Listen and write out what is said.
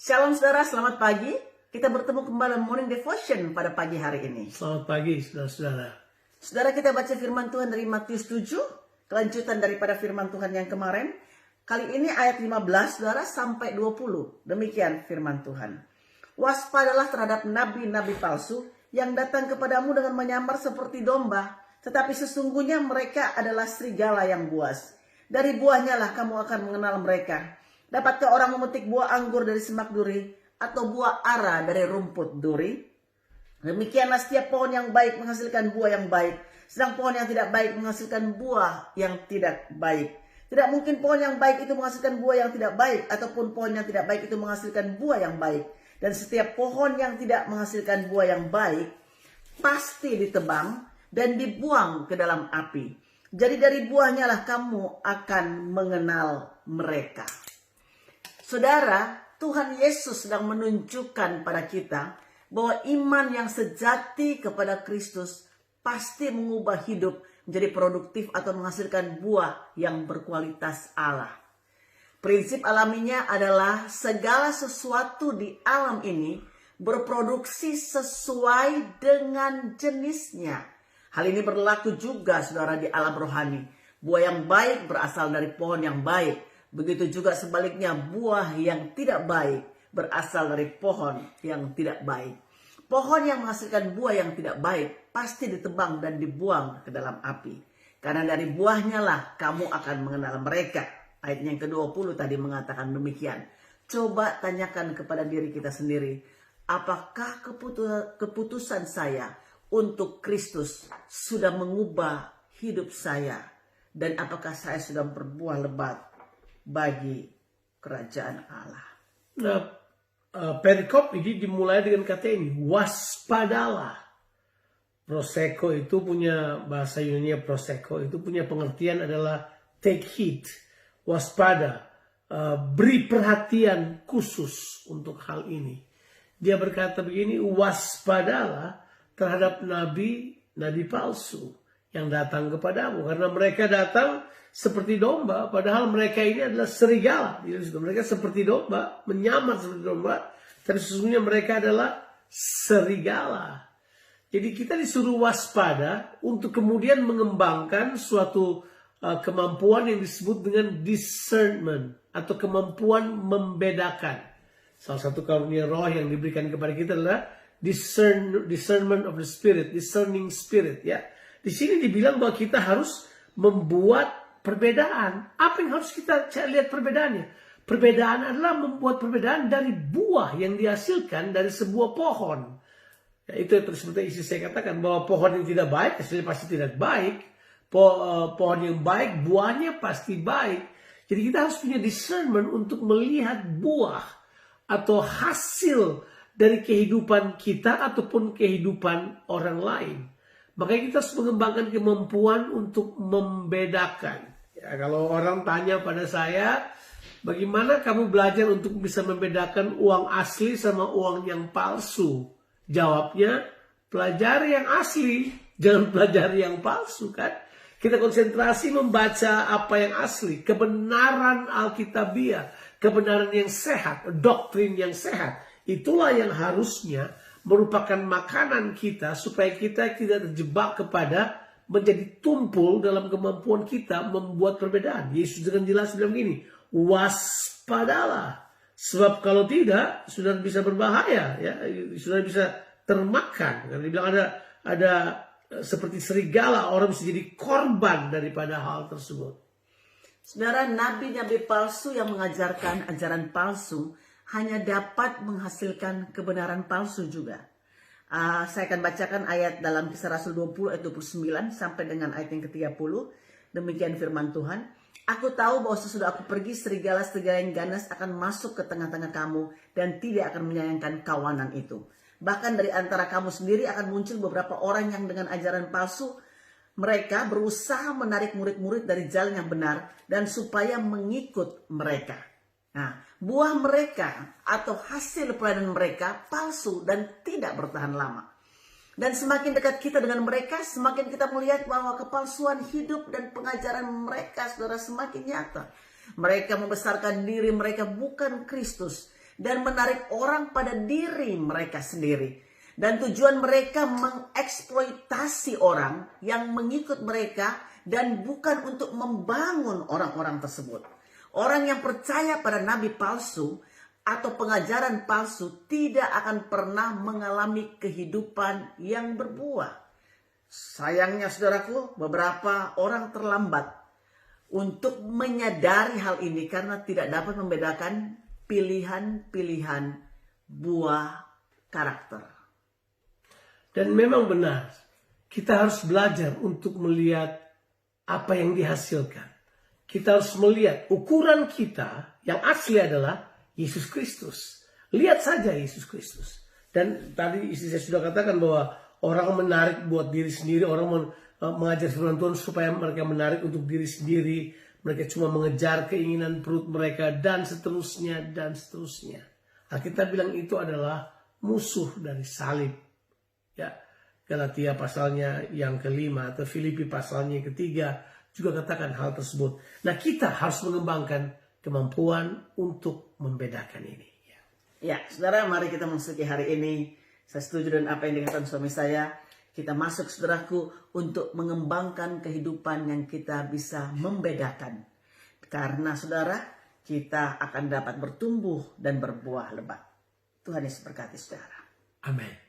Shalom saudara, selamat pagi. Kita bertemu kembali dalam Morning Devotion pada pagi hari ini. Selamat pagi saudara-saudara. Saudara, kita baca firman Tuhan dari Matius 7, kelanjutan daripada firman Tuhan yang kemarin. Kali ini ayat 15 saudara sampai 20. Demikian firman Tuhan. Waspadalah terhadap nabi-nabi palsu yang datang kepadamu dengan menyamar seperti domba, tetapi sesungguhnya mereka adalah serigala yang buas. Dari buahnya lah kamu akan mengenal mereka. Dapatkah orang memetik buah anggur dari semak duri atau buah ara dari rumput duri? Demikianlah setiap pohon yang baik menghasilkan buah yang baik, sedang pohon yang tidak baik menghasilkan buah yang tidak baik. Tidak mungkin pohon yang baik itu menghasilkan buah yang tidak baik, ataupun pohon yang tidak baik itu menghasilkan buah yang baik. Dan setiap pohon yang tidak menghasilkan buah yang baik pasti ditebang dan dibuang ke dalam api. Jadi dari buahnya lah kamu akan mengenal mereka. Saudara, Tuhan Yesus sedang menunjukkan pada kita bahwa iman yang sejati kepada Kristus pasti mengubah hidup menjadi produktif atau menghasilkan buah yang berkualitas Allah. Prinsip alaminya adalah segala sesuatu di alam ini berproduksi sesuai dengan jenisnya. Hal ini berlaku juga saudara di alam rohani. Buah yang baik berasal dari pohon yang baik. Begitu juga sebaliknya buah yang tidak baik berasal dari pohon yang tidak baik. Pohon yang menghasilkan buah yang tidak baik pasti ditebang dan dibuang ke dalam api. Karena dari buahnya lah kamu akan mengenal mereka. Ayat yang ke-20 tadi mengatakan demikian. Coba tanyakan kepada diri kita sendiri. Apakah keputusan saya untuk Kristus sudah mengubah hidup saya? Dan apakah saya sudah berbuah lebat bagi kerajaan Allah? Nah, perikop ini dimulai dengan kata ini, waspadalah. Proseko itu punya bahasa Yunani, proseko itu punya pengertian adalah take heed, waspada, beri perhatian khusus untuk hal ini. Dia berkata begini, waspadalah terhadap nabi palsu yang datang kepadamu, karena mereka datang seperti domba, padahal mereka ini adalah serigala. Mereka seperti domba, menyamar seperti domba, tapi sesungguhnya mereka adalah serigala. Jadi kita disuruh waspada untuk kemudian mengembangkan suatu kemampuan yang disebut dengan discernment atau kemampuan membedakan. Salah satu karunia roh yang diberikan kepada kita adalah discernment of the spirit, discerning spirit. Ya, di sini dibilang bahwa kita harus membuat perbedaan. Apa yang harus kita lihat perbedaannya? Perbedaan adalah membuat perbedaan dari buah yang dihasilkan dari sebuah pohon. Ya, itu seperti isi saya katakan bahwa pohon yang tidak baik hasilnya pasti tidak baik. Pohon yang baik buahnya pasti baik. Jadi kita harus punya discernment untuk melihat buah atau hasil dari kehidupan kita ataupun kehidupan orang lain. Makanya kita harus mengembangkan kemampuan untuk membedakan. Ya, kalau orang tanya pada saya, bagaimana kamu belajar untuk bisa membedakan uang asli sama uang yang palsu? Jawabnya, pelajari yang asli, jangan pelajari yang palsu kan? Kita konsentrasi membaca apa yang asli, kebenaran Alkitabiah, kebenaran yang sehat, doktrin yang sehat. Itulah yang harusnya merupakan makanan kita supaya kita tidak terjebak kepada menjadi tumpul dalam kemampuan kita membuat perbedaan. Yesus dengan jelas bilang begini, waspadalah. Sebab kalau tidak, sudah bisa berbahaya, ya, sudah bisa termakan. Karena dibilang ada seperti serigala, orang bisa jadi korban daripada hal tersebut. Saudara, nabi-nabi palsu yang mengajarkan ajaran palsu hanya dapat menghasilkan kebenaran palsu juga. Saya akan bacakan ayat dalam Kisah Rasul 20 ayat 29 sampai dengan ayat yang ke-30. Demikian firman Tuhan. Aku tahu bahwa sesudah aku pergi, serigala-serigala yang ganas akan masuk ke tengah-tengah kamu dan tidak akan menyayangkan kawanan itu. Bahkan dari antara kamu sendiri akan muncul beberapa orang yang dengan ajaran palsu mereka berusaha menarik murid-murid dari jalan yang benar dan supaya mengikut mereka. Nah, buah mereka atau hasil pelayanan mereka palsu dan tidak bertahan lama. Dan semakin dekat kita dengan mereka, semakin kita melihat bahwa kepalsuan hidup dan pengajaran mereka, saudara, semakin nyata. Mereka membesarkan diri mereka bukan Kristus. dan menarik orang pada diri mereka sendiri. Dan tujuan mereka mengeksploitasi orang yang mengikut mereka dan bukan untuk membangun orang-orang tersebut. Orang yang percaya pada nabi palsu atau pengajaran palsu tidak akan pernah mengalami kehidupan yang berbuah. Sayangnya saudaraku, beberapa orang terlambat untuk menyadari hal ini karena tidak dapat membedakan pilihan-pilihan buah karakter. Dan memang benar, kita harus belajar untuk melihat apa yang dihasilkan. Kita harus melihat ukuran kita yang asli adalah Yesus Kristus. Lihat saja Yesus Kristus. Dan tadi istri saya sudah katakan bahwa orang menarik buat diri sendiri, orang mengajar firman Tuhan supaya mereka menarik untuk diri sendiri. Mereka cuma mengejar keinginan perut mereka dan seterusnya dan seterusnya. Alkitab bilang itu adalah musuh dari salib. Ya, Galatia pasalnya yang kelima atau Filipi pasalnya yang ketiga juga katakan hal tersebut. Nah, kita harus mengembangkan kemampuan untuk membedakan ini. Ya, saudara, mari kita memasuki hari ini. Saya setuju dengan apa yang dikatakan suami saya. Kita masuk, saudaraku, untuk mengembangkan kehidupan yang kita bisa membedakan. Karena, saudara, kita akan dapat bertumbuh dan berbuah lebat. Tuhan Yesus berkati, saudara. Amin.